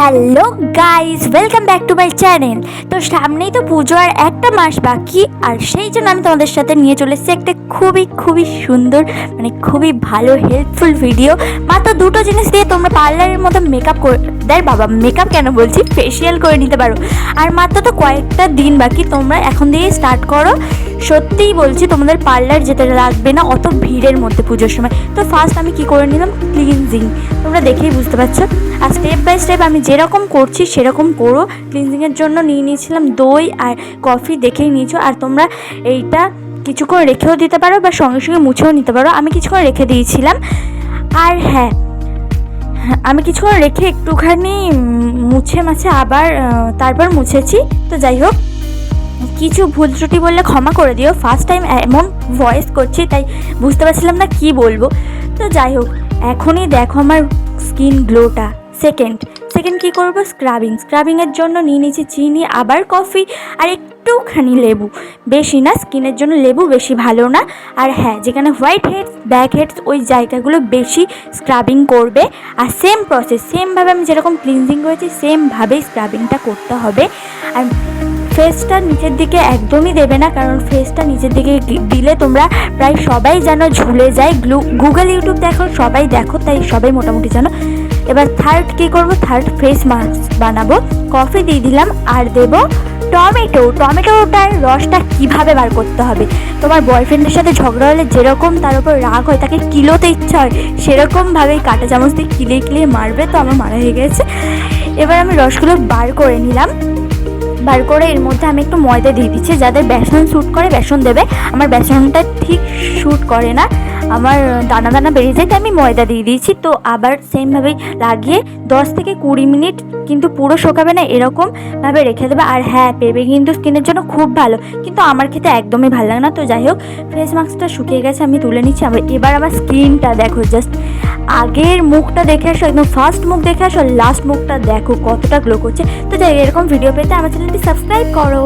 Hello guys, welcome back to my channel. তো সামনেই তো পুজো আর একটা মাস বাকি, আর সেই জন্য আমি তোমাদের সাথে নিয়ে চলে এসেছি একটা খুবই সুন্দর, মানে খুবই ভালো হেল্পফুল ভিডিও। মাত্র দুটো জিনিস দিয়ে তোমরা পার্লারের মতো মেকআপ করে দেয়, বাবা মেকআপ কেন বলছি, ফেসিয়াল করে নিতে পারো। আর মাত্র তো কয়েকটা দিন বাকি, তোমরা এখন দিয়ে স্টার্ট করো। সত্যিই বলছি, তোমাদের পার্লার যেতে লাগবে না অত ভিড়ের মধ্যে পুজোর সময়। তো ফার্স্ট আমি কি করে নিলাম, ক্লিনজিং। তোমরা দেখেই বুঝতে পারছো। আর স্টেপ বাই স্টেপ আমি যেরকম করছি সেরকম করো। ক্লিনজিংয়ের জন্য নিয়ে নিয়েছিলাম দই আর কফি, দেখেই নিয়েছো। আর তোমরা এইটা কিছুক্ষণ রেখেও দিতে পারো বা সঙ্গে সঙ্গে মুছেও নিতে পারো। আমি কিছুক্ষণ রেখে দিয়েছিলাম। আর হ্যাঁ, আমি কিছুক্ষণ রেখে একটুখানি মুছে আবার তারপর মুছেছি। তো যাই হোক, কিছু ভুল ত্রুটি বললে ক্ষমা করে দিও। ফার্স্ট টাইম এমন ভয়েস করছি, তাই বুঝতে পারছিলাম না কি বলবো। তো যাই হোক, এখনই দেখো আমার স্কিন গ্লোটা। সেকেন্ড কী করবো, স্ক্রাবিংয়ের জন্য নিয়ে নিয়েছি চিনি, আবার কফি আর একটুখানি লেবু। বেশি না, স্কিনের জন্য লেবু বেশি ভালো না। আর হ্যাঁ, যেখানে হোয়াইট হেডস, ব্ল্যাক হেডস, ওই জায়গাগুলো বেশি স্ক্রাবিং করবে। আর সেম প্রসেস, সেমভাবে আমি যেরকম ক্লিনজিং করেছি সেমভাবেই স্ক্রাবিংটা করতে হবে। আর ফেসটা নিচের দিকে একদমই দেবে না, কারণ ফেসটা নিচের দিকে দিলে তোমরা প্রায় সবাই যেন ঝুলে যায়। গুগল ইউটিউব দেখো, সবাই দেখো, তাই সবাই মোটামুটি জানো। এবার থার্ড কী করবো, থার্ড ফেস মাস্ক বানাবো। কফি দিয়ে দিলাম আর দেবো টমেটোটার রসটা কিভাবে বার করতে হবে। তোমার বয়ফ্রেন্ডের সাথে ঝগড়া হলে যেরকম তার উপর রাগ হয়, তাকে কিলোতে ইচ্ছা হয়, সেরকমভাবেই কাঁটা চামচ দিয়ে কিলিয়ে মারবে। তো আমার মারা হয়ে গেছে। এবার আমি রসগুলো বার করে নিলাম। বার করে এর মধ্যে আমি একটু ময়দা দিয়ে দিচ্ছি। যাদের বেসন শ্যুট করে বেসন দেবে, আমার বেসনটা ঠিক শ্যুট করে না, আমার দানা বেরিয়ে যায়, তাই আমি ময়দা দিয়ে দিয়েছি। তো আবার সেমভাবেই লাগিয়ে 10 থেকে 20 মিনিট, কিন্তু পুরো শোকাবে না, এরকমভাবে রেখে দেবে। আর হ্যাঁ, পেঁপে কিন্তু স্কিনের জন্য খুব ভালো, কিন্তু আমার খেতে একদমই ভালো লাগে না। তো যাই হোক, ফেস মাস্কটা শুকিয়ে গেছে, আমি তুলে নিচ্ছি। এবার আমার স্কিনটা দেখো, জাস্ট আগের মুখটা দেখে আসো, একদম ফার্স্ট মুখ দেখে আসো, লাস্ট মুখটা দেখো কতটা গ্লো করছে। তো যাই, এরকম ভিডিও পেতে আমার চ্যানেলটি সাবস্ক্রাইব করো।